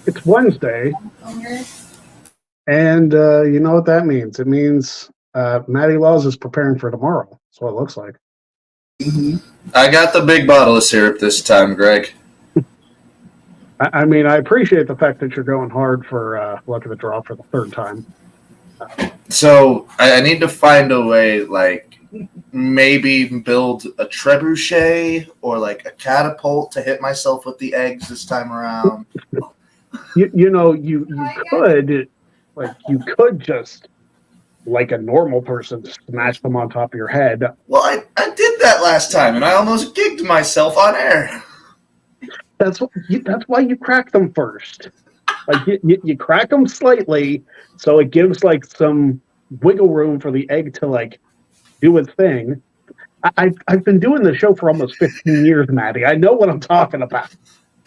It's Wednesday, and you know what that means? It means Matty Laws is preparing for tomorrow. That's what it looks like. I got the big bottle of syrup this time, Greg. I mean, I appreciate the fact that you're going hard for Luck of the Draw for the third time. So I need to find a way, like maybe build a trebuchet or like a catapult to hit myself with the eggs this time around. You could just, like a normal person, smash them on top of your head. Well, I did that last time, and I almost gigged myself on air. That's why you crack them first. Like you crack them slightly, so it gives like some wiggle room for the egg to like do its thing. I've been doing the show for almost 15 years, Maddie. I know what I'm talking about.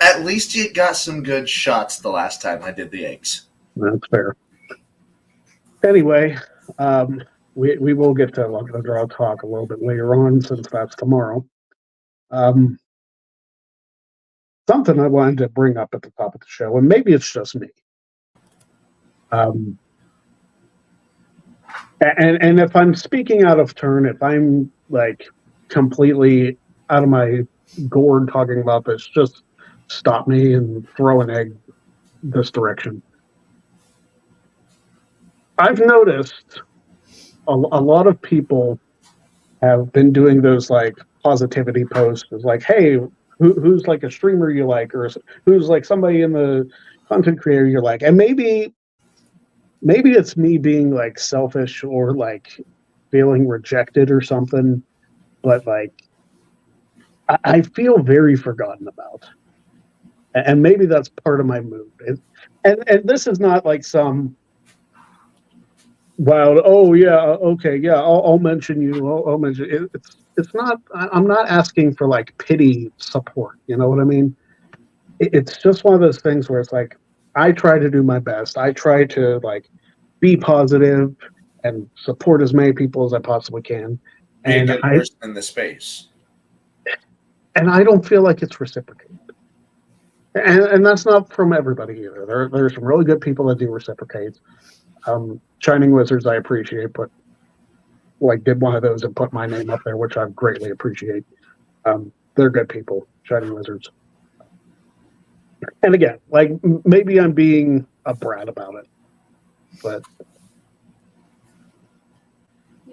At least you got some good shots the last time I did the eggs. That's fair. Anyway, we will get to Luck of the Draw talk a little bit later on, since that's tomorrow. Something I wanted to bring up at the top of the show, and maybe it's just me. And if I'm speaking out of turn, if I'm like completely out of my gourd talking about this, just stop me and throw an egg this direction. I've noticed a lot of people have been doing those like positivity posts. It's like, hey, who's like a streamer you like, or who's like somebody in the content creator you like, and maybe it's me being like selfish or like feeling rejected or something, but like I feel very forgotten about, and maybe that's part of my mood. And this is not like some wild, oh yeah, okay, yeah, I'll mention you. I'll mention it. It's not. I'm not asking for like pity support. You know what I mean? It's just one of those things where it's like I try to do my best. I try to like be positive and support as many people as I possibly can. Be a good person in the space. And I don't feel like it's reciprocated. And that's not from everybody either. There's some really good people that do reciprocate. Shining Wizards, I appreciate, but like did one of those and put my name up there, which I greatly appreciate. They're good people, Shining Wizards. And again, like maybe I'm being a brat about it, but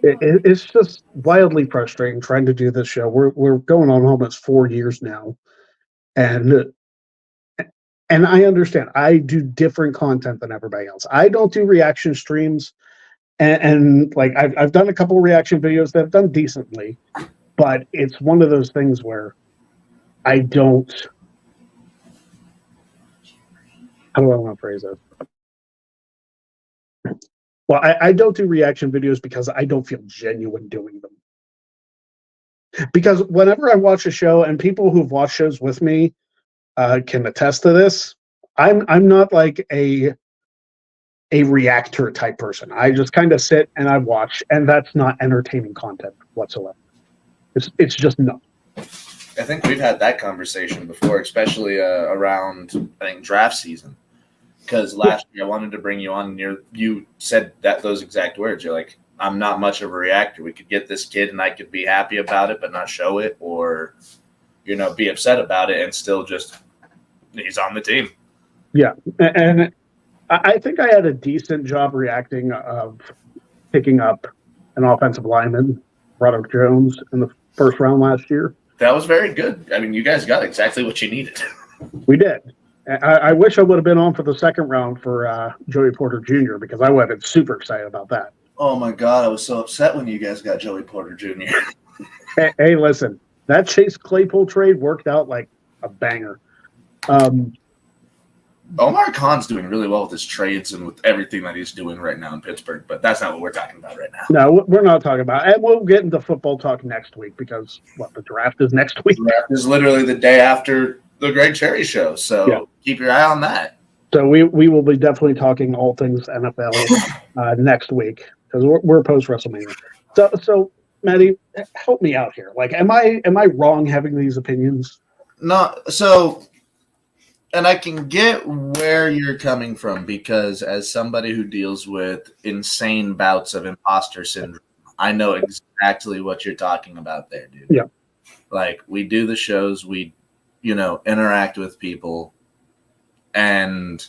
it's just wildly frustrating trying to do this show. We're going on almost 4 years now, and I understand I do different content than everybody else. I don't do reaction streams. And like I've done a couple of reaction videos that have done decently, but it's one of those things where I don't. How do I want to phrase it? Well, I don't do reaction videos because I don't feel genuine doing them. Because whenever I watch a show, and people who've watched shows with me can attest to this, I'm not like a reactor type person. I just kind of sit and I watch, and that's not entertaining content whatsoever. It's just no. I think we've had that conversation before, especially around I think draft season. Because last year I wanted to bring you on, and you said those exact words. You're like, I'm not much of a reactor. We could get this kid, and I could be happy about it, but not show it, or be upset about it, and still just he's on the team. Yeah, and I think I had a decent job reacting of picking up an offensive lineman, Broderick Jones, in the first round last year. That was very good. I mean, you guys got exactly what you needed. We did. I wish I would have been on for the second round for Joey Porter Jr. because I would have been super excited about that. Oh, my God. I was so upset when you guys got Joey Porter Jr. Hey, listen. That Chase Claypool trade worked out like a banger. Omar Khan's doing really well with his trades and with everything that he's doing right now in Pittsburgh, but that's not what we're talking about right now. No, we're not talking about it. And we'll get into football talk next week because, the draft is next week? The draft is literally the day after the Greg Cherry show, so Keep your eye on that. So we will be definitely talking all things NFL next week because we're post-WrestleMania. So, Maddie, help me out here. Like, am I wrong having these opinions? No, so And I can get where you're coming from, because as somebody who deals with insane bouts of imposter syndrome, I know exactly what you're talking about there, dude. Yeah. Like, we do the shows, we, interact with people, and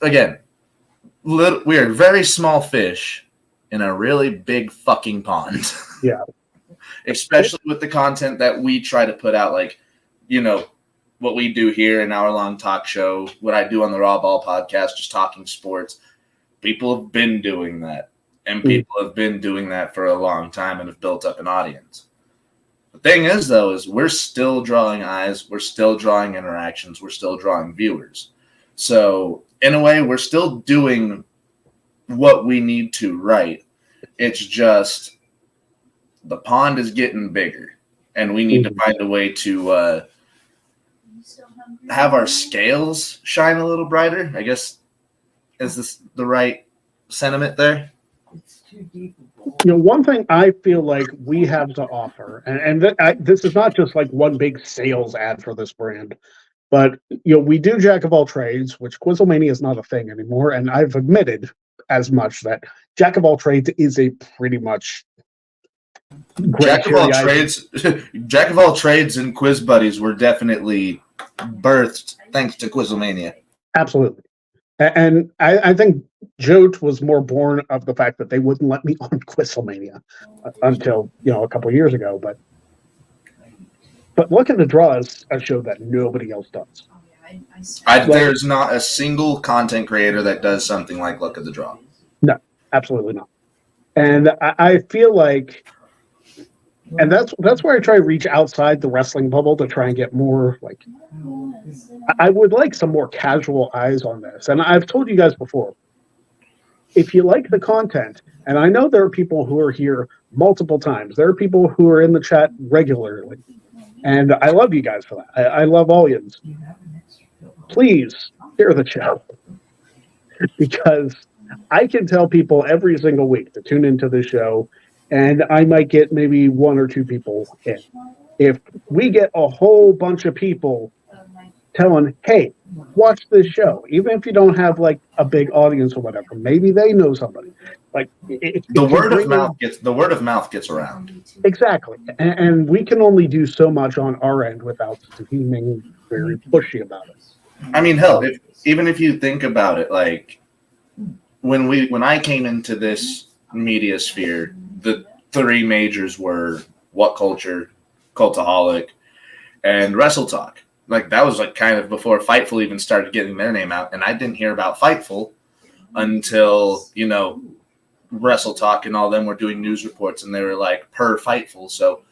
again, we are very small fish in a really big fucking pond. Yeah. Especially with the content that we try to put out, like, what we do here, an hour-long talk show, what I do on the Raw Ball podcast, just talking sports. People have been doing that, and people have been doing that for a long time and have built up an audience. The thing is, though, is we're still drawing eyes, we're still drawing interactions, we're still drawing viewers. So, in a way, we're still doing what we need to right. It's just the pond is getting bigger, and we need to find a way to have our scales shine a little brighter. I guess, is this the right sentiment there? It's too deep. One thing I feel like we have to offer, and this is not just like one big sales ad for this brand, but we do Jack of all trades, which Quizlemania is not a thing anymore, and I've admitted as much that Jack of all trades is a pretty much Jack of all trades. Jack of all trades and Quiz Buddies were definitely birthed thanks to Quizlemania. Absolutely. And I think Jote was more born of the fact that they wouldn't let me on Quizlemania until, a couple of years ago. But Luck of the Draw is a show that nobody else does. There's not a single content creator that does something like Luck of the Draw. No, absolutely not. And I feel like, and that's where I try to reach outside the wrestling bubble to try and get more, like, I would like some more casual eyes on this. And I've told you guys before, if you like the content, and I know there are people who are here multiple times, there are people who are in the chat regularly, and I love you guys for that. I love all you. Please share the show, because I can tell people every single week to tune into the show, and I might get maybe one or two people in. If we get a whole bunch of people telling, hey, watch this show, even if you don't have like a big audience or whatever, maybe they know somebody. Like the word of mouth gets around. Exactly, and we can only do so much on our end without being very pushy about it. I mean, hell, even if you think about it, like when I came into this media sphere, the three majors were What Culture, Cultaholic, and Wrestle Talk. Like, that was like kind of before Fightful even started getting their name out, and I didn't hear about Fightful until Wrestle Talk and all them were doing news reports, and they were like per Fightful. So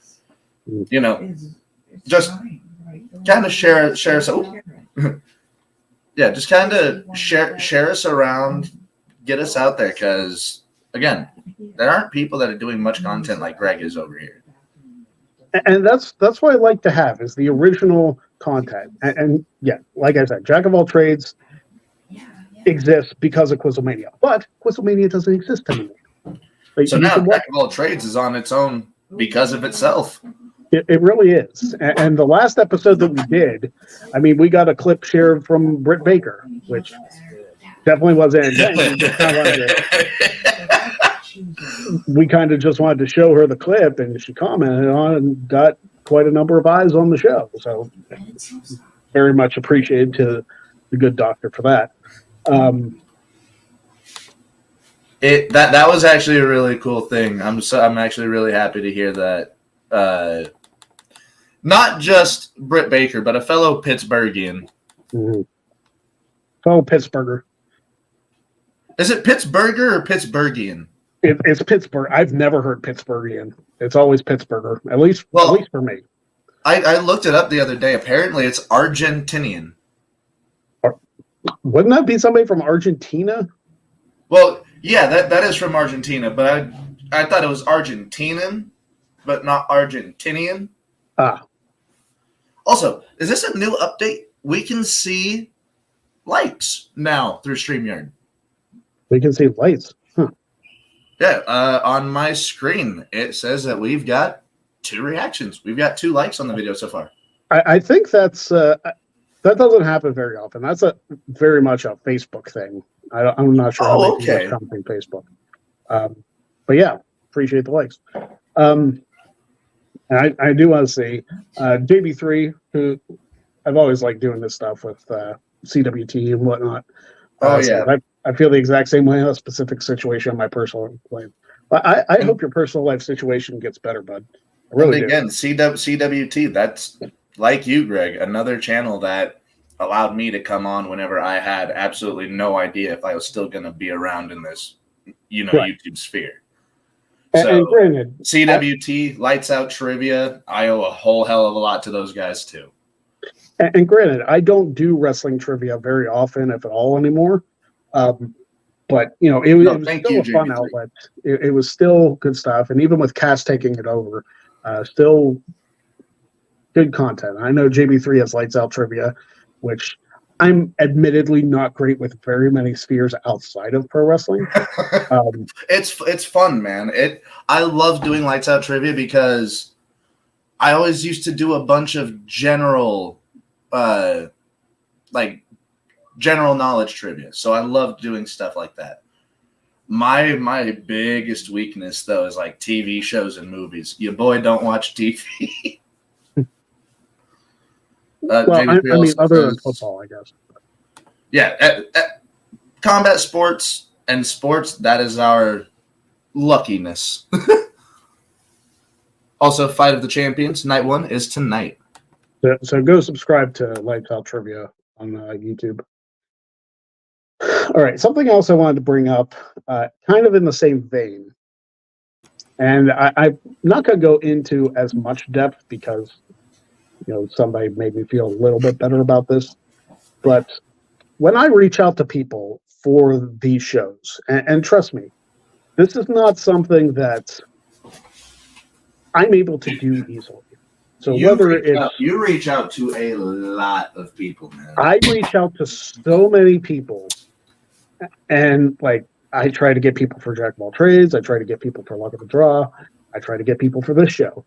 just kind of share us. Yeah, just kind of share us around, get us out there, because again, there aren't people that are doing much content like Greg is over here. And that's what I like to have, is the original content. And yeah, like I said, Jack of all trades exists because of Quizlemania, but Quizlemania doesn't exist anymore. So now Jack of all trades is on its own because of itself. It really is. And the last episode that we did, I mean, we got a clip shared from Britt Baker, which definitely wasn't intended. We kind of just wanted to show her the clip, and she commented on it and got quite a number of eyes on the show. So very much appreciated to the good doctor for that. That was actually a really cool thing. I'm actually really happy to hear that. Not just Britt Baker, but a fellow Pittsburghian. Mm-hmm. Fellow Pittsburgher. Is it Pittsburgher or Pittsburghian? It's Pittsburgh. I've never heard Pittsburghian. It's always Pittsburgher, at least for me. I looked it up the other day. Apparently, it's Argentinian. Wouldn't that be somebody from Argentina? Well, yeah, that is from Argentina, but I thought it was Argentinian, but not Argentinian. Ah. Also, is this a new update? We can see lights now through StreamYard. We can see lights. Huh. Yeah, on my screen, it says that we've got 2 reactions. We've got 2 likes on the video so far. I think that's that doesn't happen very often. That's a very much a Facebook thing. I'm not sure how many people are commenting Facebook. But yeah, appreciate the likes. And I do want to see JB3, who I've always liked doing this stuff with CWT and whatnot. I feel the exact same way in a specific situation in my personal life. But I hope your personal life situation gets better, bud. I really again, CWT, that's like you, Greg, another channel that allowed me to come on whenever I had absolutely no idea if I was still going to be around in this, YouTube sphere. And granted, CWT, Lights Out Trivia, I owe a whole hell of a lot to those guys too. And granted, I don't do wrestling trivia very often, if at all, anymore. But it was still a fun outlet. It was still good stuff, and even with Cass taking it over, still good content. I know JB3 has Lights Out Trivia, which I'm admittedly not great with very many spheres outside of pro wrestling. It's fun, man. I love doing Lights Out Trivia because I always used to do a bunch of general knowledge trivia. So I love doing stuff like that. My biggest weakness though is like TV shows and movies. Your boy don't watch TV. Other than football, I guess. Yeah, combat sports and sports, that is our luckiness. Also, Fight of the Champions, night 1 is tonight. So go subscribe to Lights Out Trivia on YouTube. All right, something else I wanted to bring up, kind of in the same vein. And I'm not going to go into as much depth because, somebody made me feel a little bit better about this. But when I reach out to people for these shows, and trust me, this is not something that I'm able to do easily. So you reach out to a lot of people, man. I reach out to so many people, and I try to get people for Jack of All Trades. I try to get people for Luck of the Draw. I try to get people for this show.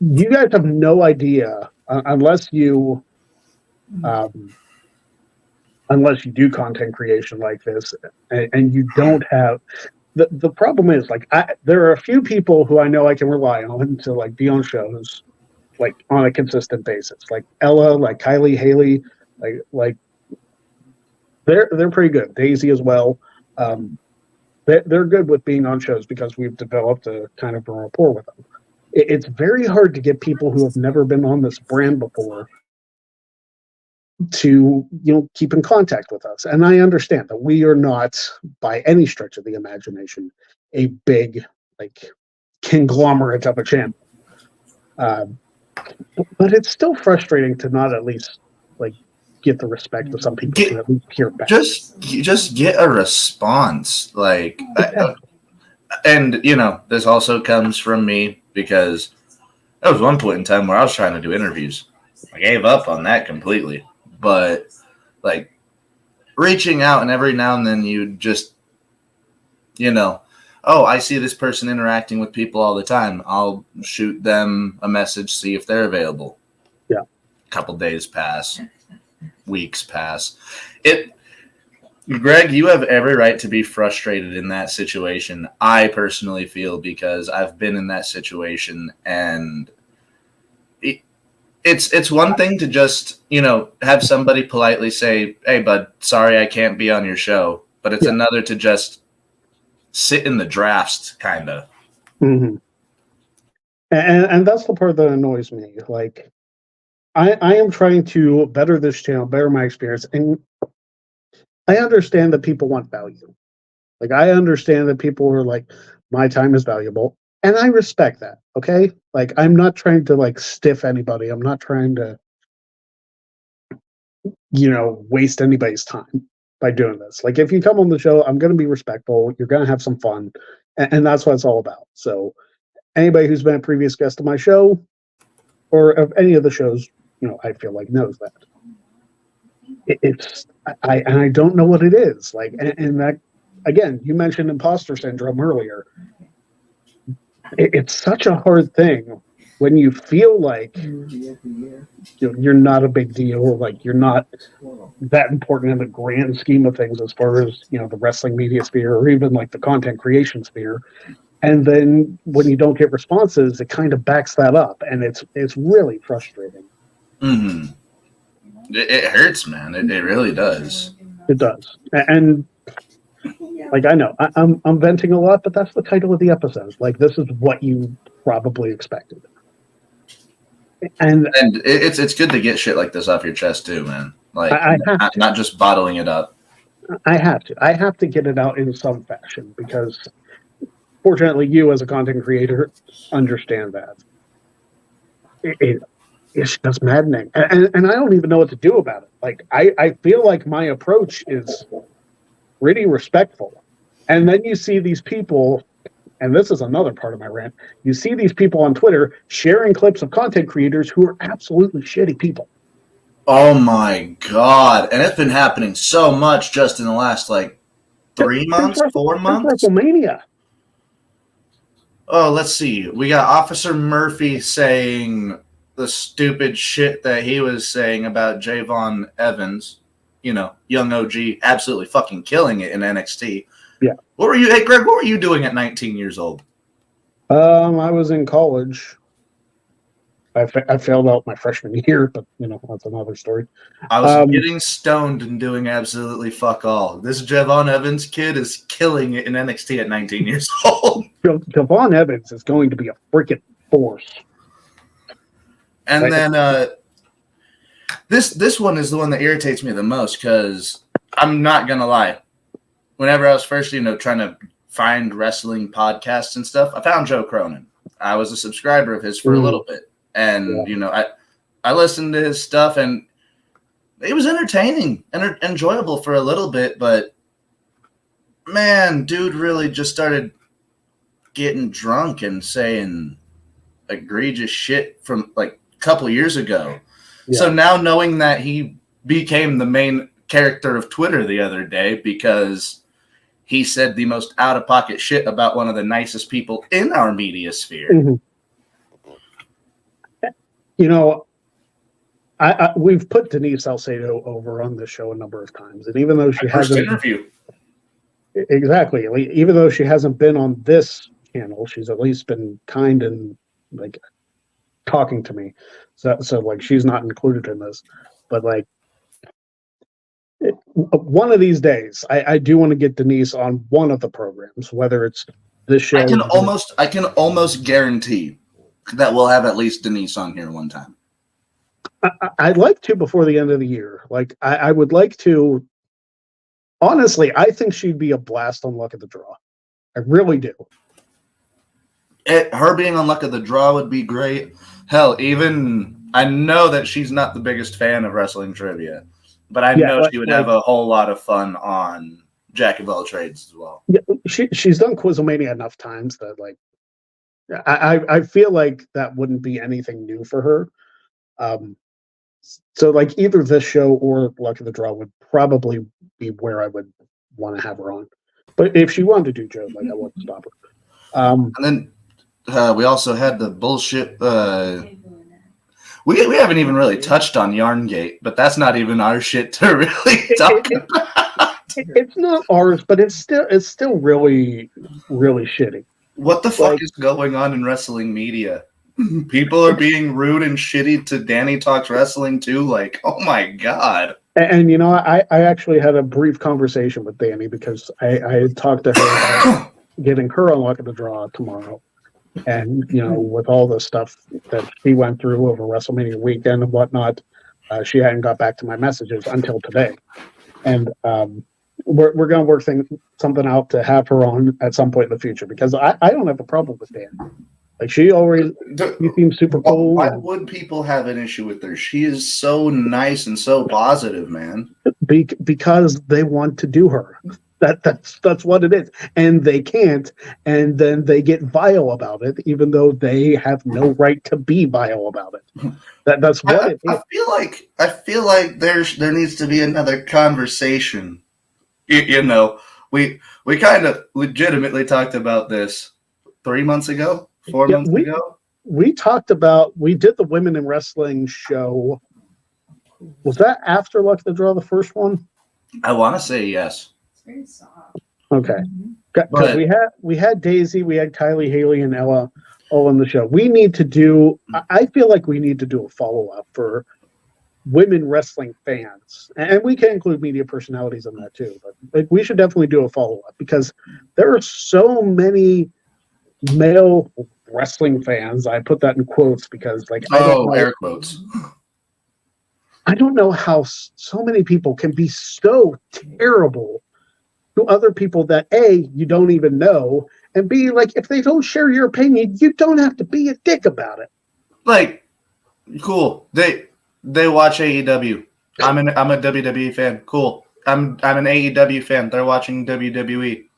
You guys have no idea unless you do content creation like this, and you don't have. The problem is, there are a few people who I know I can rely on to be on shows, on a consistent basis. Like Ella, like Kylie, Haley, they're pretty good. Daisy as well. They're good with being on shows because we've developed a kind of a rapport with them. It's very hard to get people who have never been on this brand before to keep in contact with us. And I understand that we are not by any stretch of the imagination a big conglomerate of a channel, but it's still frustrating to not at least get the respect of some people to at least hear back. Just get a response, and this also comes from me because there was one point in time where I was trying to do interviews. I gave up on that completely. But reaching out, and every now and then you just, I see this person interacting with people all the time. I'll shoot them a message, see if they're available. Yeah. A couple days pass, weeks pass. Greg, you have every right to be frustrated in that situation. I personally feel because I've been in that situation, and It's one thing to just, have somebody politely say, "Hey, bud, sorry I can't be on your show." But it's another to just sit in the drafts, kind of. Mm-hmm. And that's the part that annoys me. I am trying to better this channel, better my experience. And I understand that people want value. I understand that people are my time is valuable. And I respect that, okay? I'm not trying to, stiff anybody. I'm not trying to, waste anybody's time by doing this. If you come on the show, I'm going to be respectful. You're going to have some fun. And that's what it's all about. So anybody who's been a previous guest of my show or of any of the shows, I feel knows that. I don't know what it is. And that, again, you mentioned imposter syndrome earlier. It's such a hard thing when you feel like you're not a big deal, like you're not that important in the grand scheme of things as far as the wrestling media sphere or even like the content creation sphere, and then when you don't get responses, it kind of backs that up, and it's really frustrating. Mm-hmm. It hurts, man. It really does. It does, and like I know I'm venting a lot, but that's the title of the episode. Like, this is what you probably expected. And it's good to get shit like this off your chest too, man. Like, not just bottling it up. I have to get it out in some fashion, because fortunately you as a content creator understand that. It's just maddening, and I don't even know what to do about it. Like, I feel like my approach is pretty respectful, and then you see these people. And this is another part of my rant. You see these people on Twitter sharing clips of content creators who are absolutely shitty people. Oh my God. And it's been happening so much just in the last 3 months, 4 months. WrestleMania. Oh, let's see. We got Officer Murphy saying the stupid shit that he was saying about Javon Evans. Young OG, absolutely fucking killing it in NXT. Yeah. Hey, Greg, what were you doing at 19 years old? I was in college. I failed out my freshman year, but that's another story. I was getting stoned and doing absolutely fuck all. This Javon Evans kid is killing it in NXT at 19 years old. Javon Evans is going to be a freaking force. And then this one is the one that irritates me the most, because I'm not gonna lie. Whenever I was first, trying to find wrestling podcasts and stuff, I found Joe Cronin. I was a subscriber of his for a little bit. And, I listened to his stuff, and it was entertaining and enjoyable for a little bit. But, man, dude really just started getting drunk and saying egregious shit from, a couple years ago. Yeah. So now, knowing that he became the main character of Twitter the other day because he said the most out-of-pocket shit about one of the nicest people in our media sphere. Mm-hmm. We've put Denise Salcedo over on this show a number of times, and even though she hasn't interview, exactly, even though she hasn't been on this channel, she's at least been kind and talking to me. So she's not included in this, but one of these days, I do want to get Denise on one of the programs, whether it's this show. I can almost guarantee that we'll have at least Denise on here one time. I'd like to before the end of the year. I would like to. Honestly, I think she'd be a blast on Luck of the Draw. I really do. Her being on Luck of the Draw would be great. Hell, even I know that she's not the biggest fan of wrestling trivia, but I know she would have a whole lot of fun on Jack of All Trades as well. Yeah, she's done Quizlemania enough times that I feel like that wouldn't be anything new for her. So either this show or Luck of the Draw would probably be where I would want to have her on. But if she wanted to do Joe, I wouldn't stop her. And then we also had the bullshit. We haven't even really touched on Yarngate, but that's not even our shit to really talk about. It's not ours, but it's still really, really shitty. What the fuck is going on in wrestling media? People are being rude and shitty to Danny Talks Wrestling too. Oh my God. And I actually had a brief conversation with Danny because I had talked to her about getting her on Luck of the Draw tomorrow. And, with all the stuff that she went through over WrestleMania weekend and whatnot, she hadn't got back to my messages until today. And we're going to work something out to have her on at some point in the future, because I don't have a problem with Dan. She seems super cool. Why would people have an issue with her? She is so nice and so positive, man. Because they want to do her. That's what it is, and they can't, and then they get vile about it, even though they have no right to be vile about it. That's what it is. I feel like there needs to be another conversation. We kind of legitimately talked about this 3 months ago, 4 months ago. we talked about, we did the women in wrestling show. Was that after Luck of the Draw, the first one? I want to say yes. It's very soft. Okay. Because But- we had Daisy, we had Kylie, Haley, and Ella all on the show. We need to do, I feel like we need to do a follow-up for women wrestling fans. And we can include media personalities in that too. But we should definitely do a follow-up because there are so many male wrestling fans. I put that in quotes because Air quotes. I don't know how so many people can be so terrible to other people that A, you don't even know, and B, like, if they don't share your opinion, you don't have to be a dick about it. Like, cool. They watch AEW. I'm a WWE fan. Cool. I'm an AEW fan. They're watching WWE.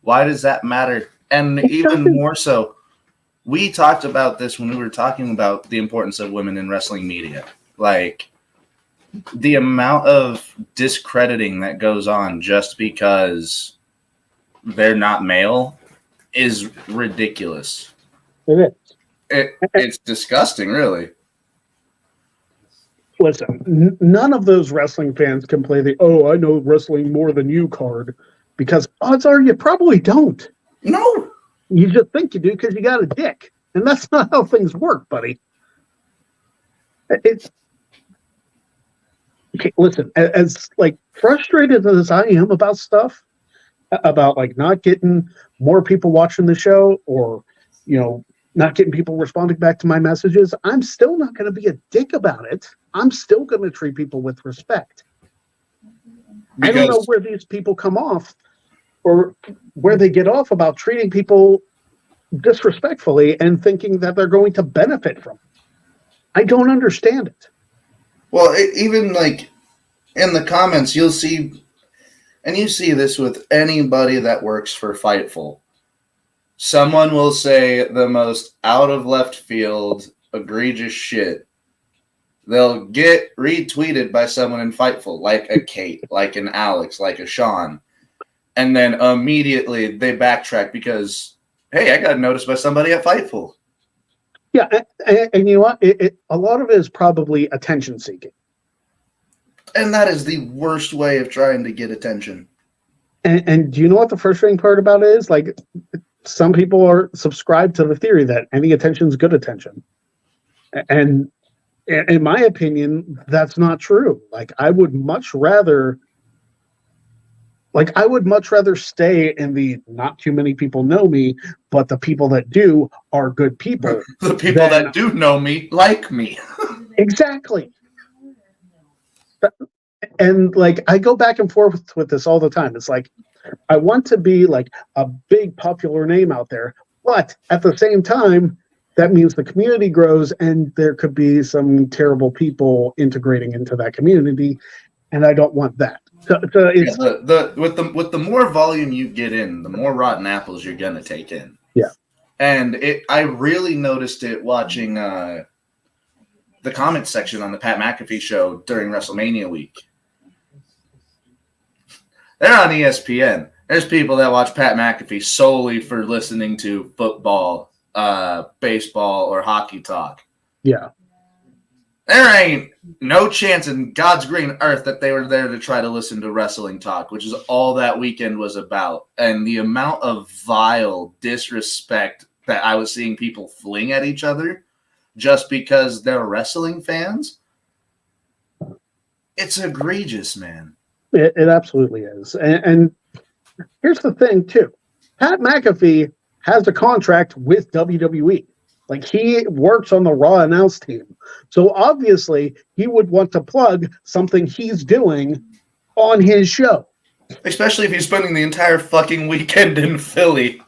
Why does that matter? And even more so, we talked about this when we were talking about the importance of women in wrestling media. Like, the amount of discrediting that goes on just because they're not male is ridiculous. It is. It's disgusting, really. Listen, none of those wrestling fans can play the, oh, I know wrestling more than you card, because odds are you probably don't. No. You just think you do because you got a dick. And that's not how things work, buddy. It's okay, listen, as like frustrated as I am about stuff, about like not getting more people watching the show or, you know, not getting people responding back to my messages, I'm still not going to be a dick about it. I'm still going to treat people with respect. I don't know where these people come off or where they get off about treating people disrespectfully and thinking that they're going to benefit from it. I don't understand it. Well, even like in the comments, you'll see, and you see this with anybody that works for Fightful. Someone will say the most out of left field, egregious shit. They'll get retweeted by someone in Fightful, like a Kate, like an Alex, like a Sean. And then immediately they backtrack because, hey, I got noticed by somebody at Fightful. Yeah, and you know what? A lot of it is probably attention seeking. And that is the worst way of trying to get attention. And do you know what the frustrating part about it is? Like, some people are subscribed to the theory that any attention is good attention. And in my opinion, that's not true. Like, I would much rather stay in the not too many people know me, but the people that do are good people. The people that do know me like me. Exactly. And like, I go back and forth with this all the time. It's like, I want to be like a big popular name out there, but at the same time, that means the community grows and there could be some terrible people integrating into that community. And I don't want that. So it's, with the more volume you get in, the more rotten apples you're gonna take in. Yeah. And I really noticed it watching the comment section on the Pat McAfee show during WrestleMania week. They're on ESPN. There's people that watch Pat McAfee solely for listening to football, baseball, or hockey talk. yeah. There ain't no chance in God's green earth that they were there to try to listen to wrestling talk, which is all that weekend was about. And the amount of vile disrespect that I was seeing people fling at each other just because they're wrestling fans, it's egregious, man. It absolutely is. And here's the thing, too. Pat McAfee has a contract with WWE. Like, he works on the Raw announce team. So obviously, he would want to plug something he's doing on his show. Especially if he's spending the entire fucking weekend in Philly.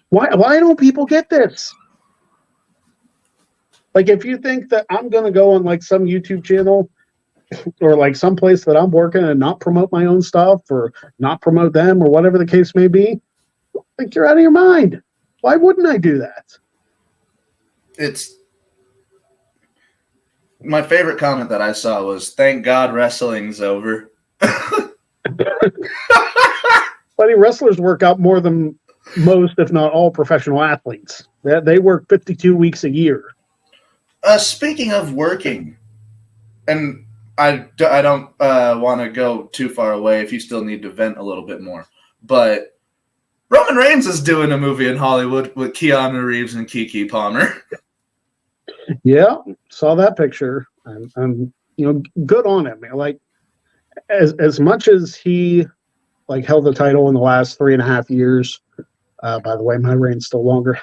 Why don't people get this? Like, if you think that I'm going to go on, like, some YouTube channel or, like, some place that I'm working and not promote my own stuff or not promote them or whatever the case may be, like, you're out of your mind. Why wouldn't I do that? It's my favorite comment that I saw was, "Thank God wrestling's over." Buddy, wrestlers work out more than most, if not all, professional athletes. They work 52 weeks a year. Speaking of working, and I don't want to go too far away if you still need to vent a little bit more, but Roman Reigns is doing a movie in Hollywood with Keanu Reeves and Keke Palmer. Yeah, saw that picture, and good on him. Like, as much as he like held the title in the last 3.5 years. By the way, my reign's still longer.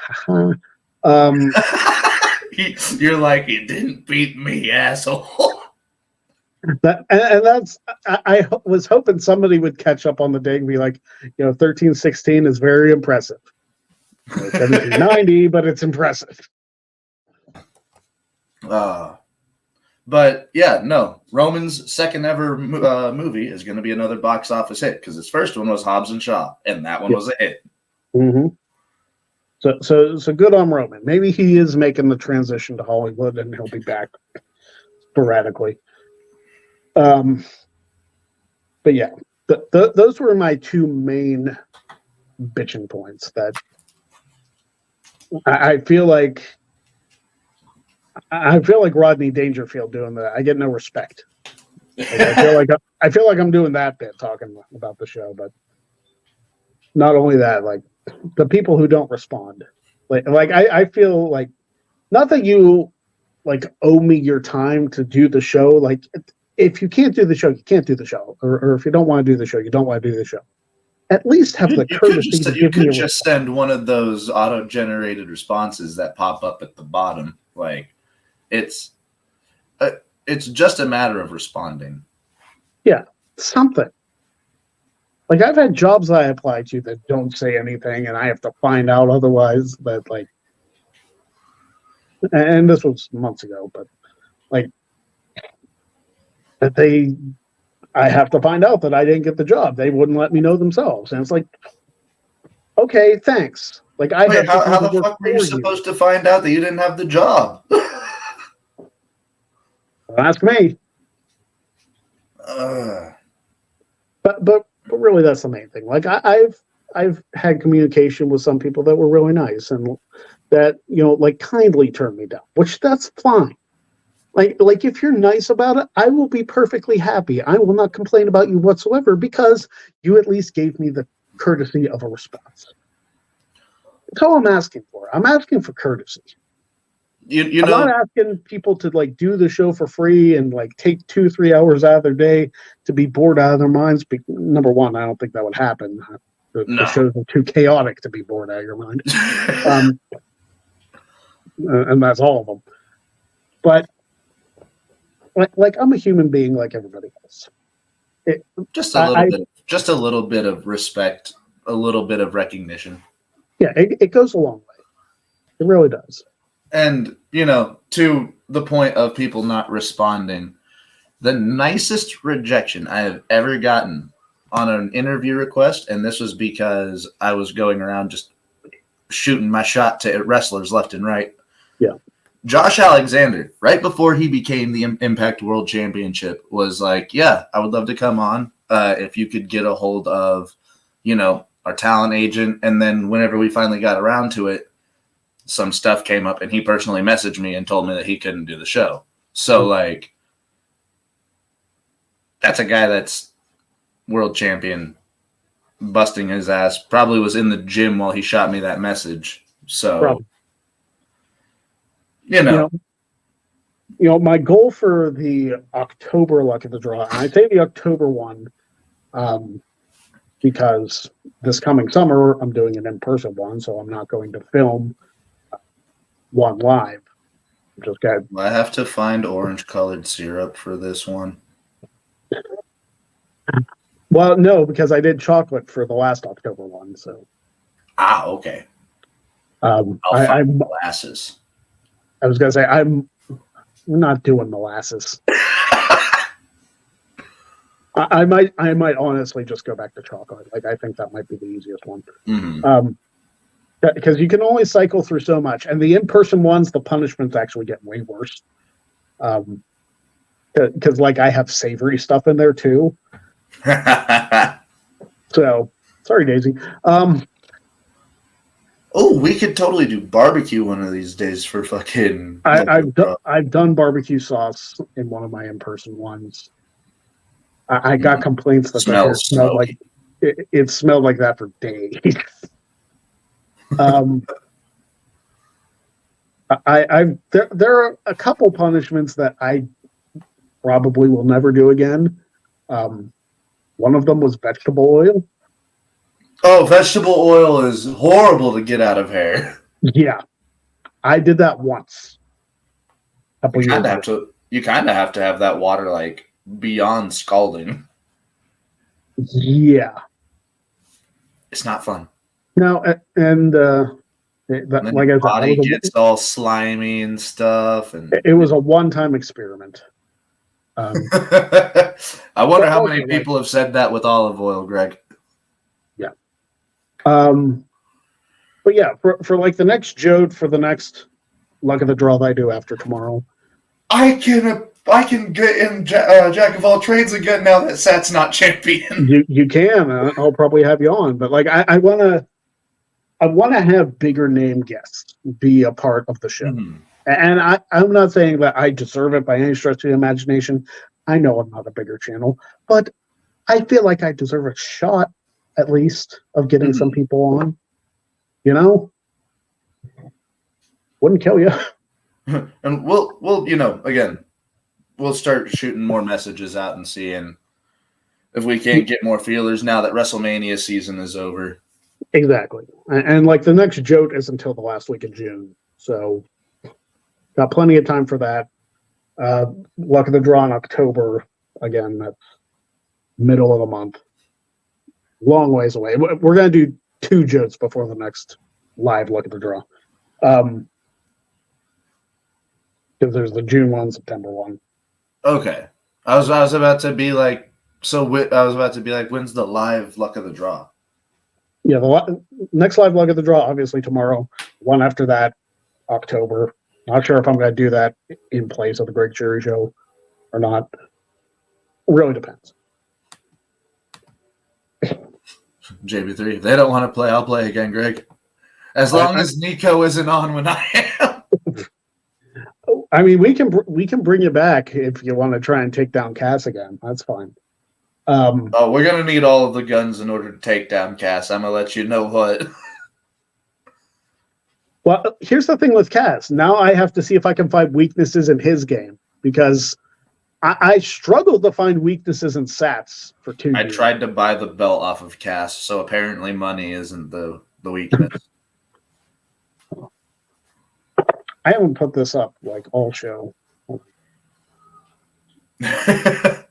You're like, you didn't beat me, asshole. That's I was hoping somebody would catch up on the day and be like, 13-16 is very impressive. 1790, but it's impressive. But yeah, no. Roman's second ever movie is going to be another box office hit because his first one was Hobbs and Shaw, and that one was a hit. Mm-hmm. So good on Roman. Maybe he is making the transition to Hollywood, and he'll be back sporadically. But yeah, those were my two main bitching points. That I feel like Rodney Dangerfield doing that. I get no respect. I feel like I'm doing that bit talking about the show, but not only that, like the people who don't respond. Like I feel like not that you like owe me your time to do the show. Like if you can't do the show, you can't do the show, or if you don't want to do the show, you don't want to do the show. At least have the courtesy to give me. You could just send one of those auto-generated responses that pop up at the bottom. Like it's just a matter of responding. Yeah, something. Like I've had jobs I apply to that don't say anything, and I have to find out otherwise. That like, and this was months ago, but like that I have to find out that I didn't get the job. They wouldn't let me know themselves, and it's like, okay, thanks. Like how the fuck were you supposed to find out that you didn't have the job? Ask me. But really, that's the main thing. Like I've had communication with some people that were really nice and that like kindly turned me down, which that's fine. Like if you're nice about it, I will be perfectly happy. I will not complain about you whatsoever because you at least gave me the courtesy of a response. That's all I'm asking for. I'm asking for courtesy. I'm not asking people to like do the show for free and like take 2-3 hours out of their day to be bored out of their minds. Number one, I don't think that would happen. The shows are too chaotic to be bored out of your mind. And that's all of them. But like I'm a human being like everybody else. Just a little bit of respect, a little bit of recognition. Yeah, it goes a long way. It really does. And, to the point of people not responding, the nicest rejection I have ever gotten on an interview request, and this was because I was going around just shooting my shot to wrestlers left and right. Yeah. Josh Alexander, right before he became the Impact World Championship, was like, yeah, I would love to come on if you could get a hold of, our talent agent. And then whenever we finally got around to it, some stuff came up and he personally messaged me and told me that he couldn't do the show. So like, that's a guy that's world champion busting his ass, probably was in the gym while he shot me that message. So, my goal for the October Luck of the Draw, and I say the October one, because this coming summer I'm doing an in-person one, so I'm not going to film one live. Just got. I have to find orange-colored syrup for this one. Well, no, because I did chocolate for the last October one. So. Okay. I'm molasses. I was gonna say we're not doing molasses. I might honestly just go back to chocolate. Like I think that might be the easiest one. Mm-hmm. Because you can only cycle through so much, and the in-person ones, the punishments actually get way worse. Because like I have savory stuff in there too. So sorry, Daisy. Oh, we could totally do barbecue one of these days for fucking. I've done barbecue sauce in one of my in-person ones. I got complaints that the hair Smells smelled like smoky. it smelled like that for days. There are a couple punishments that I probably will never do again. One of them was vegetable oil. Oh, vegetable oil is horrible to get out of hair. Yeah, I did that once. A couple You years kind of ago. have to. You kind of have to have that water like beyond scalding. Yeah. It's not fun. No, And then like your I said, body gets all slimy and stuff. And it was a one-time experiment. I wonder how many also, people have said that with olive oil, Greg. Yeah. But yeah, for like the next Jode, for the next luck of the draw that I do after tomorrow. I can get in Jack of all trades again now that Sat's not champion. You can. I'll probably have you on, but like I want to have bigger name guests be a part of the show. Mm. And I'm not saying that I deserve it by any stretch of the imagination. I know I'm not a bigger channel, but I feel like I deserve a shot, at least, of getting some people on. You know? Wouldn't kill you. And we'll again, we'll start shooting more messages out and seeing if we can't get more feelers now that WrestleMania season is over. Exactly. And like the next Jote is until the last week of June. So got plenty of time for that. Luck of the draw in October. Again, that's middle of the month. Long ways away. We're going to do 2 Jotes before the next live Luck of the Draw. Because there's the June one, September one. Okay. I was about to be like, when's the live Luck of the Draw? Yeah, the next live Luck of the Draw, obviously tomorrow. One after that, October. Not sure if I'm going to do that in place of the Greg Jury Show or not. Really depends. JB3. If they don't want to play, I'll play again, Greg. As long as Nico isn't on when I am. I mean, we can bring you back if you want to try and take down Cass again. That's fine. We're gonna need all of the guns in order to take down Cass. I'm gonna let you know what. Well, here's the thing with Cass. Now I have to see if I can find weaknesses in his game because I struggled to find weaknesses in Sats for 2 years. I tried to buy the belt off of Cass, so apparently money isn't the weakness. I haven't put this up like all show. I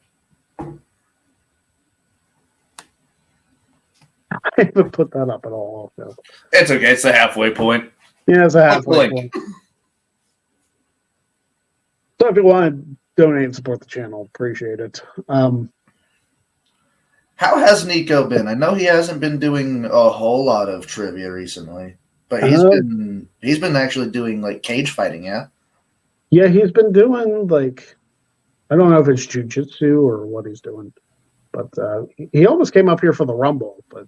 haven't put that up at all. So. It's okay. It's the halfway point. Yeah, it's a halfway point. So if you want to donate and support the channel, appreciate it. How has Nico been? I know he hasn't been doing a whole lot of trivia recently, but he's been actually doing like cage fighting, yeah? Yeah, he's been doing like, I don't know if it's jujitsu or what he's doing, but he almost came up here for the Rumble, but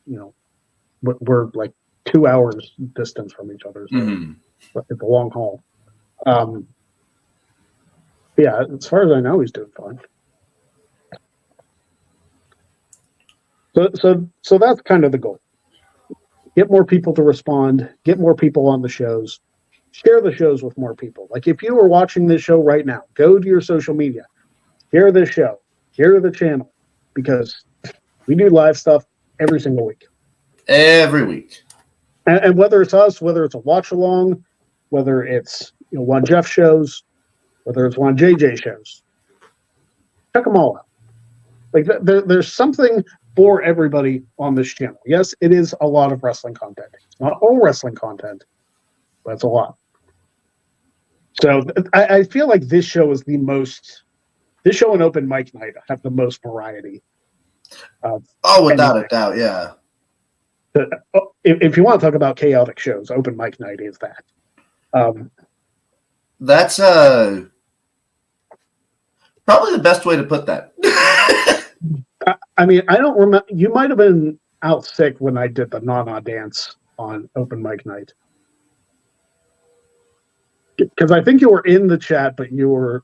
we're like 2 hours distance from each other, so it's a long haul. Yeah, as far as I know, he's doing fine. So that's kind of the goal. Get more people to respond, get more people on the shows, share the shows with more people. Like if you are watching this show right now, go to your social media, share this show, share the channel, because we do live stuff every single week. Every week. And whether it's us, whether it's a watch along, whether it's one Jeff shows, whether it's one JJ shows, check them all out. Like there's something for everybody on this channel. Yes, it is a lot of wrestling content. It's not all wrestling content, but it's a lot. So I feel like this show is the most. This show and Open Mic Night have the most variety. Without a doubt, yeah. If you want to talk about chaotic shows, Open Mic Night is that. That's probably the best way to put that. I mean, I don't remember. You might have been out sick when I did the Nana dance on Open Mic Night. Because I think you were in the chat, but you were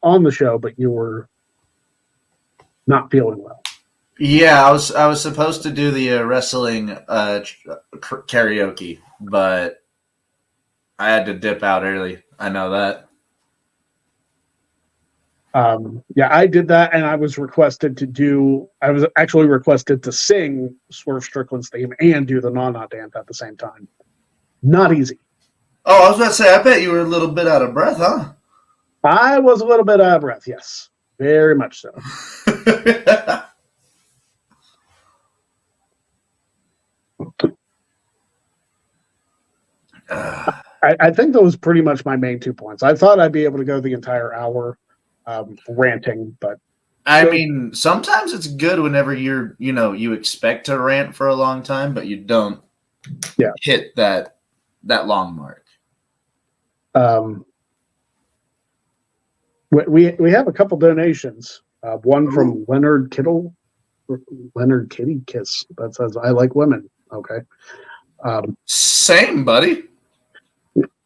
on the show, but you were not feeling well. Yeah, I was supposed to do the wrestling karaoke, but I had to dip out early. I know that. I did that, and I was actually requested to sing Swerve Strickland's theme and do the Na Na dance at the same time. Not easy. Oh, I was about to say, I bet you were a little bit out of breath, huh? I was a little bit out of breath, yes. Very much so. I think that was pretty much my main 2 points. I thought I'd be able to go the entire hour ranting, but I mean, sometimes it's good whenever you expect to rant for a long time, but you don't hit that long mark. We have a couple donations. One from Leonard Kitty Kiss that says, "I like women." Okay. Same, buddy.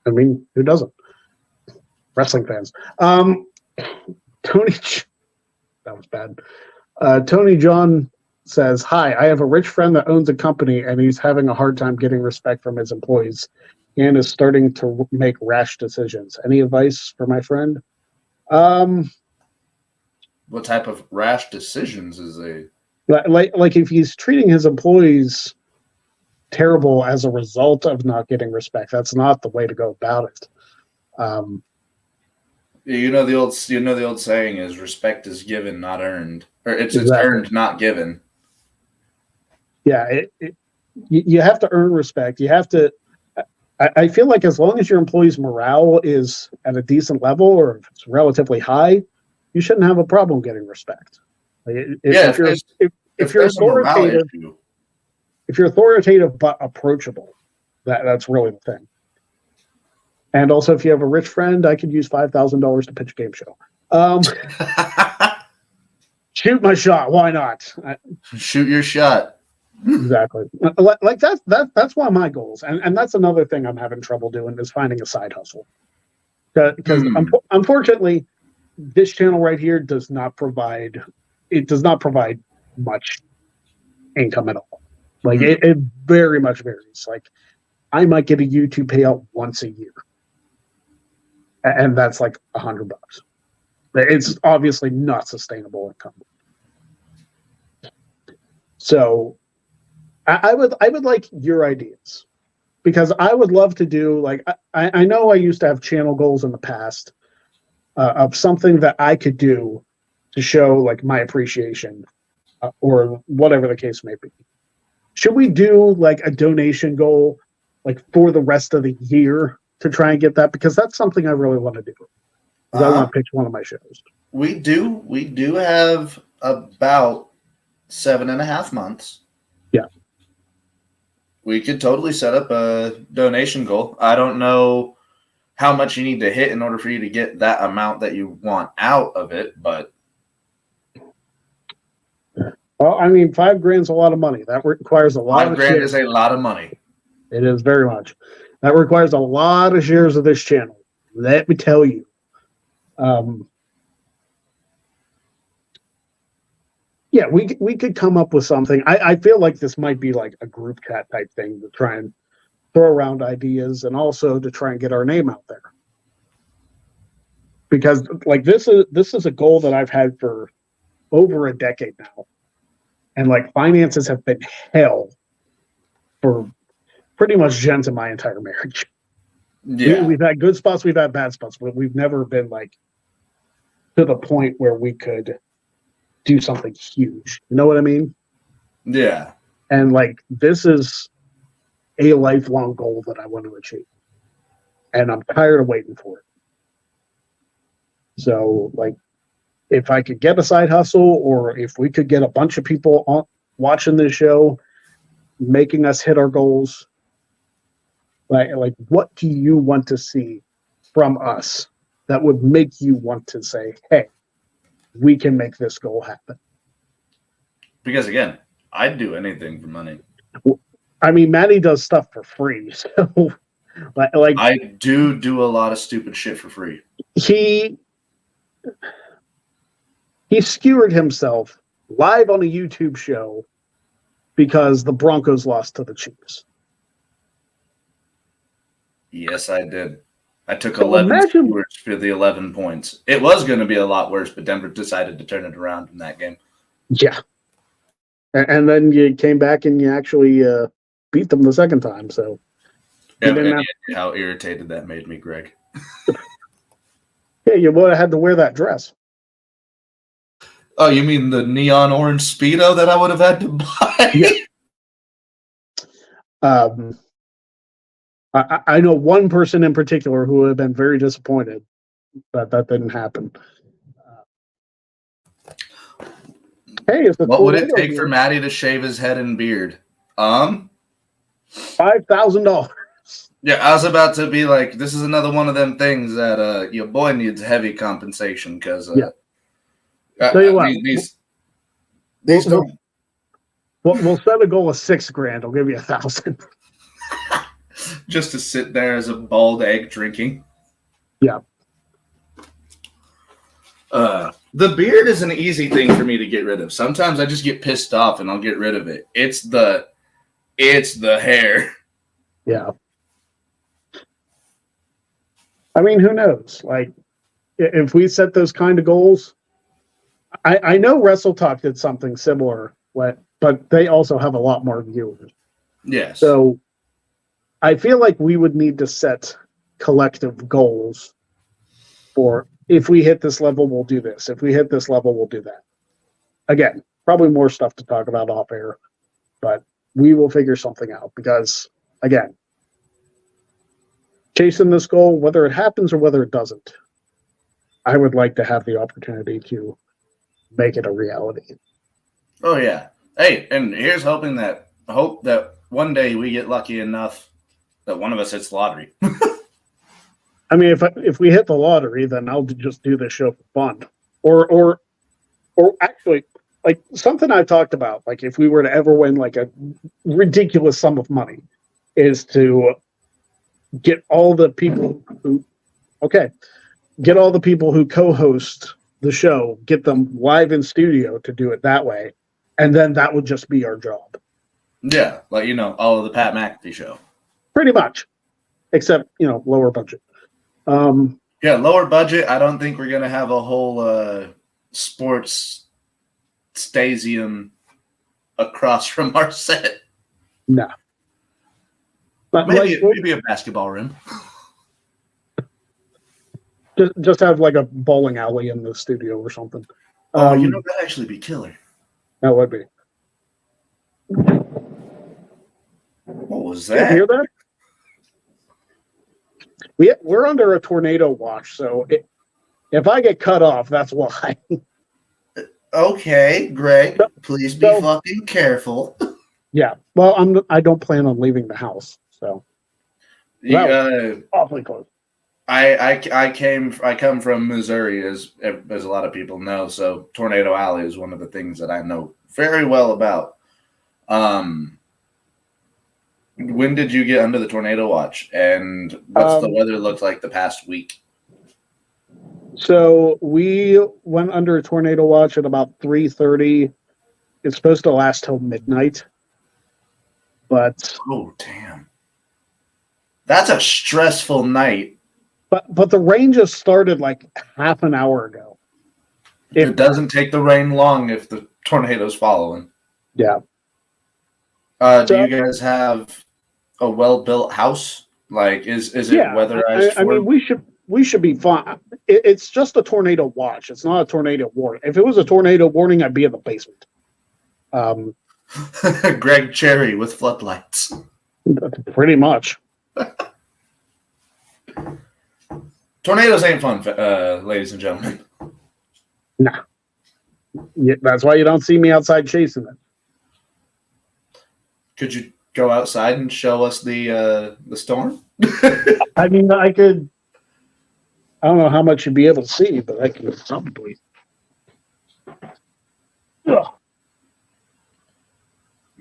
I mean, who doesn't? Wrestling fans. Tony, that was bad. Tony John says, "Hi, I have a rich friend that owns a company, and he's having a hard time getting respect from his employees, and is starting to make rash decisions. Any advice for my friend?" What type of rash decisions is a like if he's treating his employees terrible as a result of not getting respect, that's not the way to go about it. The old saying is respect is given, not earned, or it's Exactly. earned, not given. Yeah, you have to earn respect. You have to. I feel like as long as your employees' morale is at a decent level or if it's relatively high, you shouldn't have a problem getting respect. If you're authoritative, if you're authoritative but approachable, that's really the thing. And also, if you have a rich friend, I could use $5,000 to pitch a game show. Shoot my shot. Why not? Shoot your shot. Exactly. Like that's one of my goals, and that's another thing I'm having trouble doing is finding a side hustle. Because unfortunately, this channel right here does not provide much income at all. Like it very much varies. Like I might get a YouTube payout once a year, and that's like $100. It's obviously not sustainable income. So I would like your ideas, because I would love to do, like, I know I used to have channel goals in the past of something that I could do to show like my appreciation or whatever the case may be. Should we do like a donation goal like for the rest of the year to try and get that? Because that's something I really want to do. I want to pitch one of my shows. We do have about 7.5 months. Yeah. We could totally set up a donation goal. I don't know how much you need to hit in order for you to get that amount that you want out of it, but well, I mean, $5,000 is a lot of money. That requires a lot of $5,000 is a lot of money. It is very much. That requires a lot of shares of this channel. Let me tell you. Yeah, we could come up with something. I feel like this might be like a group chat type thing to try and throw around ideas and also to try and get our name out there. Because like this is a goal that I've had for over a decade now. And like finances have been hell for pretty much Jen's and my entire marriage. Yeah. We've had good spots, we've had bad spots, but we've never been like to the point where we could do something huge. You know what I mean? Yeah. And like this is a lifelong goal that I want to achieve. And I'm tired of waiting for it. So like if I could get a side hustle, or if we could get a bunch of people watching this show, making us hit our goals, like what do you want to see from us that would make you want to say, hey, we can make this goal happen? Because again, I'd do anything for money. I mean, Maddie does stuff for free, so Like I do a lot of stupid shit for free. he skewered himself live on a YouTube show because the Broncos lost to the Chiefs. Yes, I did. I took So 11 imagine- skewers for the 11 points. It was going to be a lot worse, but Denver decided to turn it around in that game. Yeah. And then you came back and you actually beat them the second time. So You You have didn't any idea how irritated that made me, Greg? yeah, you would have had to wear that dress. Oh, you mean the neon orange Speedo that I would have had to buy? Yeah. I know one person in particular who would have been very disappointed that that didn't happen. Hey, it's the What would it tornado take here. for Matty to shave his head and beard? $5,000. Yeah, I was about to be like, this is another one of them things that your boy needs heavy compensation because Yeah. Tell you what, these we'll- don't. we'll set a goal of $6,000. I'll give you 1,000. Just to sit there as a bald egg drinking. Yeah. The beard is an easy thing for me to get rid of. Sometimes I just get pissed off and I'll get rid of it. It's the hair. Yeah. I mean, who knows? Like, if we set those kind of goals, I know Wrestle Talk did something similar, but they also have a lot more viewers. Yes. So I feel like we would need to set collective goals for if we hit this level, we'll do this. If we hit this level, we'll do that. Again, probably more stuff to talk about off air, but we will figure something out because, again, chasing this goal, whether it happens or whether it doesn't, I would like to have the opportunity to make it a reality. Oh yeah. Hey, and here's hoping that one day we get lucky enough that one of us hits the lottery. I mean, if we hit the lottery, then I'll just do this show for fun, or actually, like something I've talked about, like if we were to ever win like a ridiculous sum of money, is to get all the people who co-host the show, get them live in studio to do it that way, and then that would just be our job. Yeah, like all of the Pat McAfee show. Pretty much, except lower budget. Yeah, lower budget. I don't think we're gonna have a whole sports stadium across from our set. No. But Maybe a basketball rim. Just have like a bowling alley in the studio or something. That'd actually be killer. That would be. What was You that? hear that? We're under a tornado watch, so if I get cut off, that's why. Okay, Greg. Please be So- fucking careful. Yeah. Well, I don't plan on leaving the house, so awfully close. I come from Missouri, as a lot of people know. So Tornado Alley is one of the things that I know very well about. When did you get under the tornado watch, and what's the weather looked like the past week? So we went under a tornado watch at about 3:30. It's supposed to last till midnight, but Oh damn, that's a stressful night. but the rain just started like half an hour ago. It doesn't take the rain long if the tornado's following. Yeah. Do you guys have a well-built house? Like, is it weatherized? I mean, we should be fine. It's just a tornado watch. It's not a tornado warning. If it was a tornado warning, I'd be in the basement. Greg Cherry with floodlights. Pretty much. Tornadoes ain't fun, ladies and gentlemen. Nah. Yeah, that's why you don't see me outside chasing it. Could you go outside and show us the storm? I mean, I could. I don't know how much you'd be able to see, but I can probably. Ugh.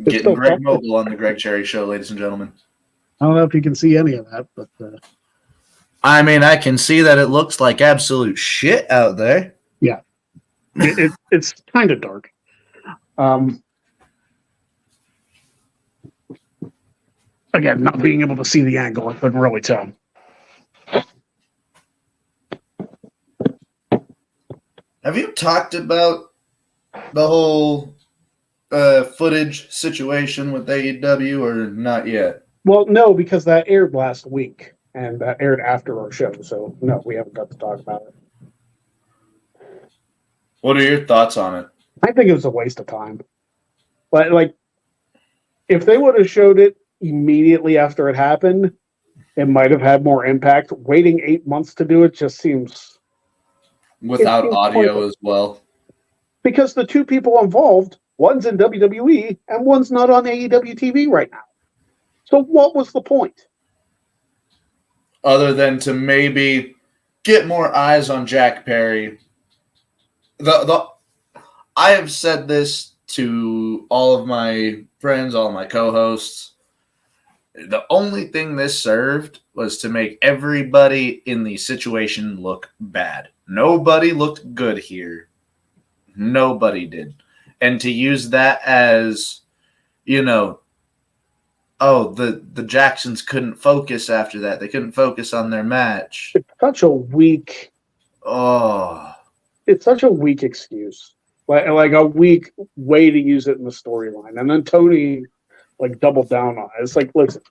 Getting Greg Mobile on the Greg Cherry Show, ladies and gentlemen. I don't know if you can see any of that, but I mean, I can see that it looks like absolute shit out there. it's kind of dark. Again, not being able to see the angle, I couldn't really tell. Have you talked about the whole footage situation with AEW or not yet? Well, no, because that aired last week, and that aired after our show, so no, we haven't got to talk about it. What are your thoughts on it? I think it was a waste of time. Like if they would have showed it immediately after it happened, it might have had more impact. Waiting 8 months to do it just seems Without audio pointless. as well. Because the two people involved, one's in WWE and one's not on AEW TV right now. So what was the point? Other than to maybe get more eyes on Jack Perry. I have said this to all of my friends, all of my co-hosts. The only thing this served was to make everybody in the situation look bad. Nobody looked good here. Nobody did. And to use that as, the Jacksons couldn't focus after that. They couldn't focus on their match. It's such a weak excuse. Like a weak way to use it in the storyline. And then Tony doubled down on it. It's like, listen,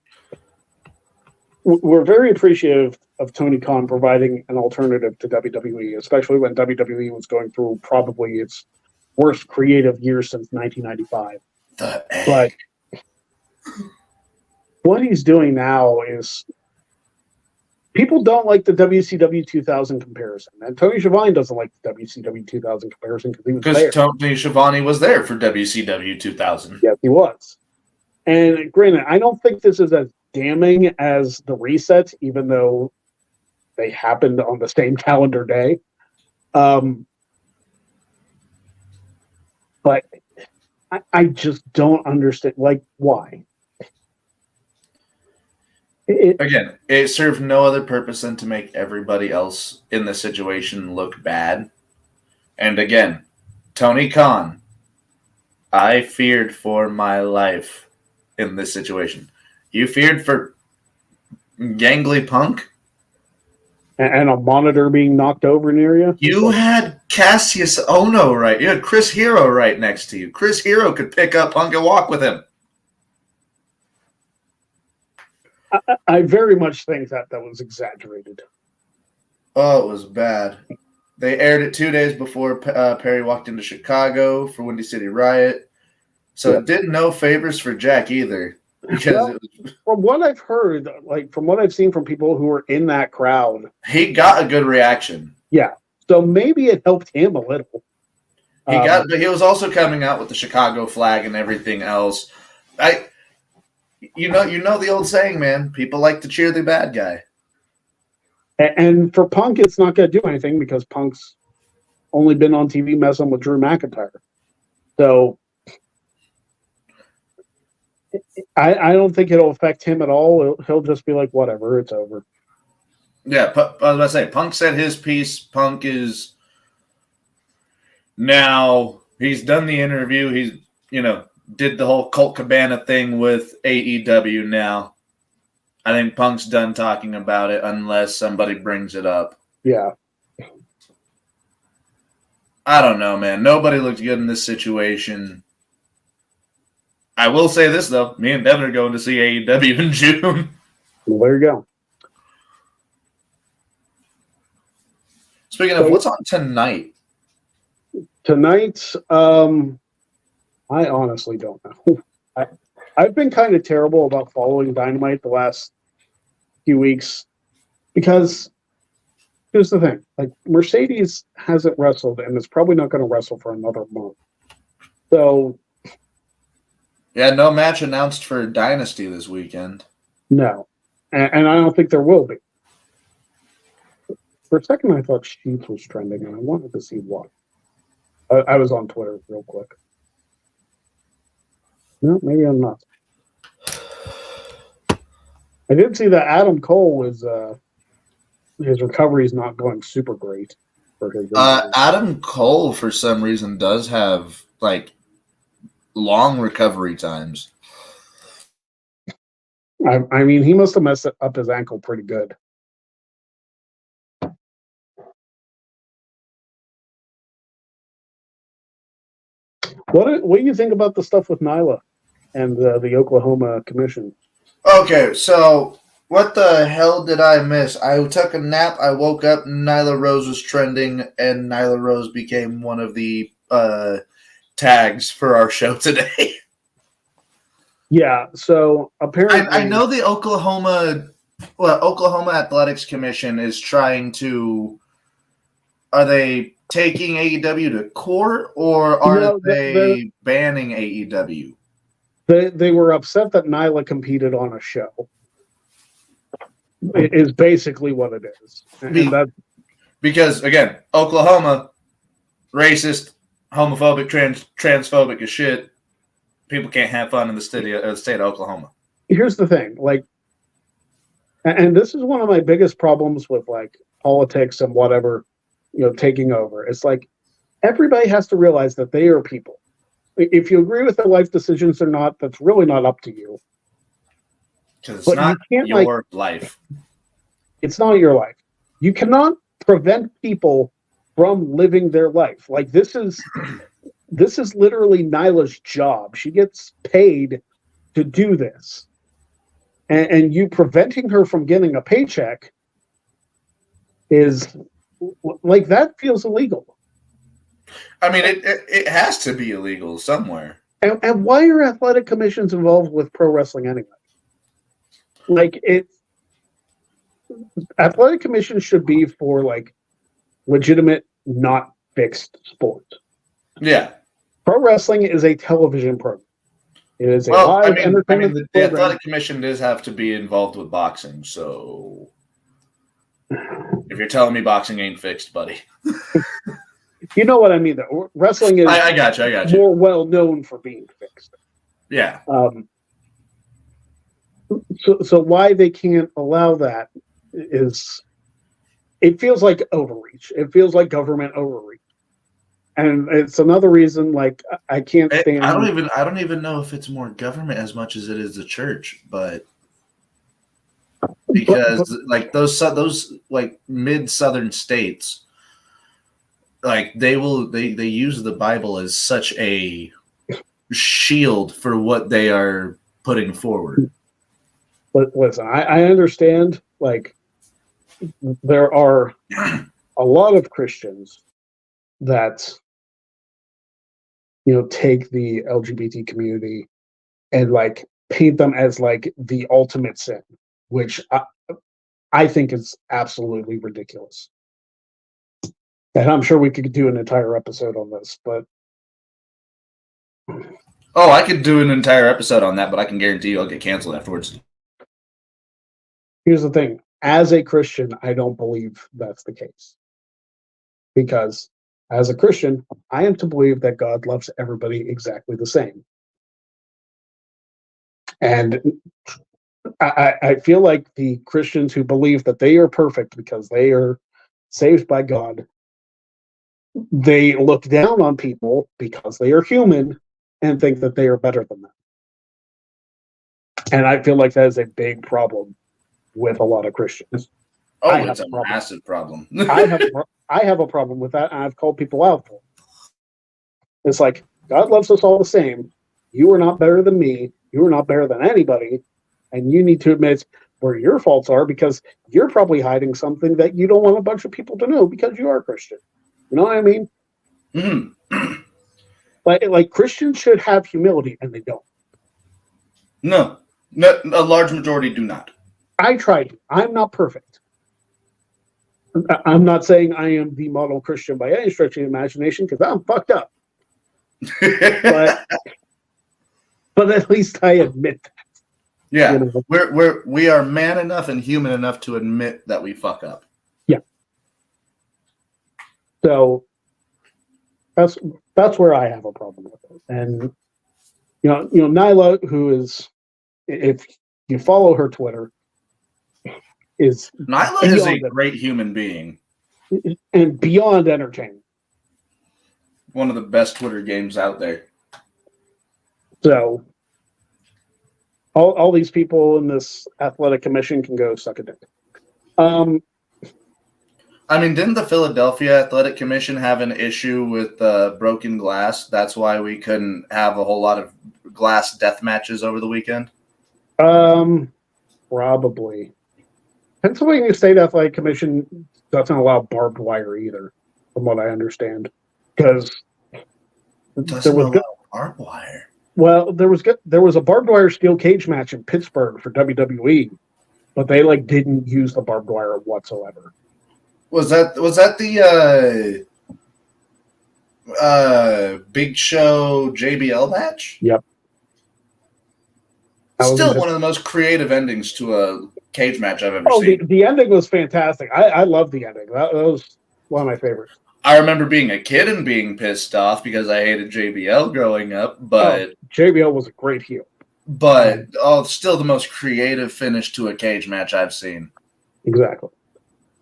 we're very appreciative of Tony Khan providing an alternative to WWE, especially when WWE was going through probably its worst creative year since 1995. But what he's doing now is people don't like the WCW 2000 comparison, and Tony Schiavone doesn't like the WCW 2000 comparison because he was there. Because Tony Schiavone was there for WCW 2000. Yes, he was. And granted, I don't think this is as damning as the reset, even though they happened on the same calendar day. But I just don't understand, why? Again, it served no other purpose than to make everybody else in the situation look bad. And again, Tony Khan, I feared for my life in this situation. You feared for Gangly Punk? And a monitor being knocked over near you? You had Cassius Ohno right. You had Chris Hero right next to you. Chris Hero could pick up Punk and walk with him. I very much think that was exaggerated. Oh, it was bad. They aired it 2 days before Perry walked into Chicago for Windy City Riot. So it did no favors for Jack either. Because from what I've heard, from what I've seen from people who were in that crowd, he got a good reaction. Yeah. So maybe it helped him a little. But he was also coming out with the Chicago flag and everything else. You know the old saying, man. People like to cheer the bad guy. And for Punk, it's not going to do anything because Punk's only been on TV messing with Drew McIntyre. So I don't think it'll affect him at all. He'll just be like, whatever, it's over. Yeah, I was about to say, Punk said his piece. Punk is now, he's done the interview. He's, did the whole Colt Cabana thing with AEW now. I think Punk's done talking about it unless somebody brings it up. Yeah. I don't know, man. Nobody looked good in this situation. I will say this, though. Me and Devin are going to see AEW in June. Well, there you go. Speaking of, what's on tonight? Tonight, I honestly don't know. I've been kind of terrible about following Dynamite the last few weeks because here's the thing. Mercedes hasn't wrestled and is probably not going to wrestle for another month. So yeah, no match announced for Dynasty this weekend. No. And I don't think there will be. For a second, I thought Sheets was trending, and I wanted to see what. I was on Twitter real quick. No, maybe I'm not. I did see that Adam Cole was his recovery is not going super great for his. Adam Cole, for some reason, does have like long recovery times. I mean, he must have messed up his ankle pretty good. What do you think about the stuff with Nyla and the Oklahoma Commission? Okay, so what the hell did I miss? I took a nap. I woke up. Nyla Rose was trending, and Nyla Rose became one of the tags for our show today. Yeah. So apparently, I know the Oklahoma Athletics Commission is trying to. Are they taking AEW to court, or are they banning AEW? They were upset that Nyla competed on a show. It is basically what it is. Because, again, Oklahoma, racist, homophobic, transphobic as shit. People can't have fun in the state of Oklahoma. Here's the thing. And this is one of my biggest problems with, politics and whatever, taking over. It's everybody has to realize that they are people. If you agree with their life decisions or not, that's really not up to you. Because it's not your life. It's not your life. You cannot prevent people from living their life. This is literally Nyla's job. She gets paid to do this. And you preventing her from getting a paycheck is that feels illegal. I mean, it has to be illegal somewhere. And why are athletic commissions involved with pro wrestling anyway? Athletic commissions should be for legitimate, not fixed sports. Yeah. Pro wrestling is a television program. It is a live entertainment program. The athletic commission does have to be involved with boxing, so if you're telling me boxing ain't fixed, buddy. You know what I mean, though. Wrestling is I got you. More well known for being fixed. Yeah. So why they can't allow that is, it feels like overreach. It feels like government overreach, and it's another reason. I can't stand. I don't even know if it's more government as much as it is the church, but because those mid-southern states. They use the Bible as such a shield for what they are putting forward. But listen, I understand. There are a lot of Christians that take the LGBT community and paint them as the ultimate sin, which I think is absolutely ridiculous. And I'm sure we could do an entire episode on this, but... Oh, I could do an entire episode on that, but I can guarantee you I'll get canceled afterwards. Here's the thing. As a Christian, I don't believe that's the case. Because as a Christian, I am to believe that God loves everybody exactly the same. And I feel like the Christians who believe that they are perfect because they are saved by God, they look down on people because they are human and think that they are better than them. And I feel like that is a big problem with a lot of Christians. Oh, it's a massive problem. I have a problem with that, and I've called people out for it. It's God loves us all the same. You are not better than me. You are not better than anybody. And you need to admit where your faults are, because you're probably hiding something that you don't want a bunch of people to know because you are Christian. You know what I mean? Mm-hmm. But Christians should have humility, and they don't. No, a large majority do not. I tried. I'm not perfect. I'm not saying I am the model Christian by any stretch of the imagination, because I'm fucked up. but at least I admit that. Yeah, we are man enough and human enough to admit that we fuck up. Yeah. So that's where I have a problem with it. And Nyla, who is, if you follow her Twitter, is Nyla is a beyond it. great human being. And beyond entertaining. One of the best Twitter games out there. So all these people in this athletic commission can go suck a dick. I mean, didn't the Philadelphia Athletic Commission have an issue with broken glass? That's why we couldn't have a whole lot of glass death matches over the weekend? Probably. Pennsylvania State Athletic Commission doesn't allow barbed wire either, from what I understand. Because there was barbed wire. Well, there was a barbed wire steel cage match in Pittsburgh for WWE, but they didn't use the barbed wire whatsoever. Was that the Big Show JBL match? Yep. Still one of the most creative endings to a cage match I've ever seen. The ending was fantastic. I love the ending. That was one of my favorites. I remember being a kid and being pissed off because I hated JBL growing up, but JBL was a great heel. But still the most creative finish to a cage match I've seen. Exactly.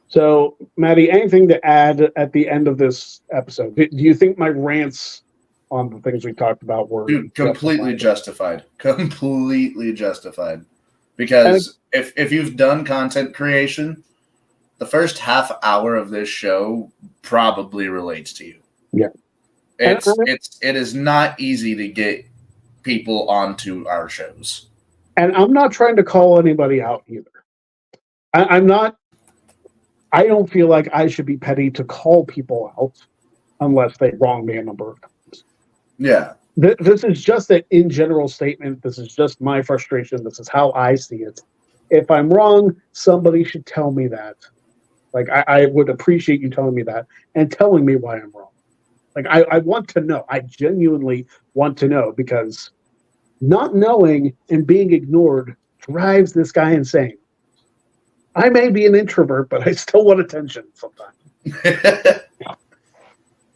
So, Maddie, anything to add at the end of this episode? Do you think my rants on the things we talked about were completely justified? Completely justified. Because if you've done content creation, the first half hour of this show probably relates to you. Yeah. It is not easy to get people onto our shows. And I'm not trying to call anybody out either. I don't feel like I should be petty to call people out unless they wrong me a number of times. Yeah. This is just an in general statement. This is just my frustration. This is how I see it. If I'm wrong, somebody should tell me that. I would appreciate you telling me that and telling me why I'm wrong. I want to know. I genuinely want to know, because not knowing and being ignored drives this guy insane. I may be an introvert, but I still want attention sometimes.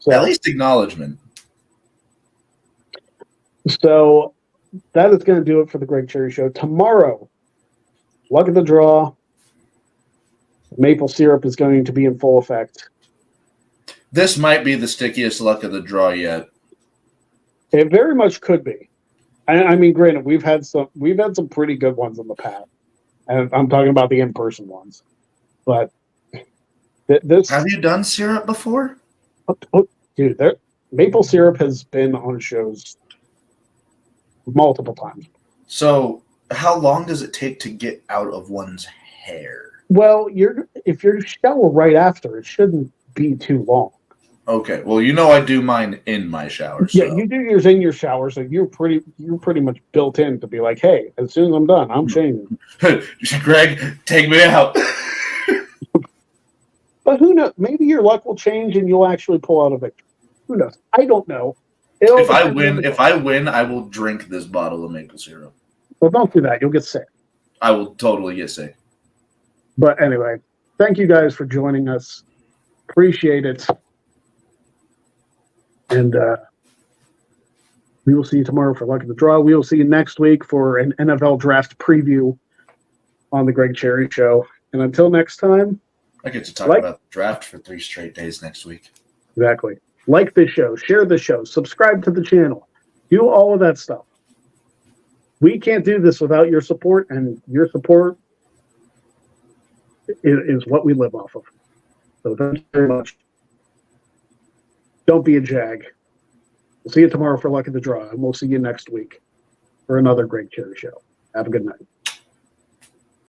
At least acknowledgement. So that is going to do it for the Greg Cherry Show. Tomorrow, luck of the draw. Maple syrup is going to be in full effect. This might be the stickiest luck of the draw yet. It very much could be. I mean, granted, we've had some pretty good ones in the past, and I'm talking about the in-person ones. But this have you done syrup before? Dude, maple syrup has been on shows multiple times. So, how long does it take to get out of one's hair? Well, if you shower right after, it shouldn't be too long. Okay, well, I do mine in my shower. Yeah, you do yours in your shower, so you're pretty much built in to be like, hey, as soon as I'm done, I'm changing. Greg, take me out. But who knows? Maybe your luck will change and you'll actually pull out a victory. Who knows? I don't know. If I win, I will drink this bottle of maple syrup. Well, don't do that. You'll get sick. I will totally get sick. But anyway, thank you guys for joining us. Appreciate it. And we will see you tomorrow for Luck of the Draw. We will see you next week for an NFL draft preview on the Greg Cherry Show. And until next time, I get to talk about the draft for 3 straight days next week. Exactly. Like the show, share the show, subscribe to the channel, do all of that stuff. We can't do this without your support, and your support is what we live off of. So thank you very much. Don't be a jag. We'll see you tomorrow for Luck of the Draw, and we'll see you next week for another Greg Cherry Show. Have a good night.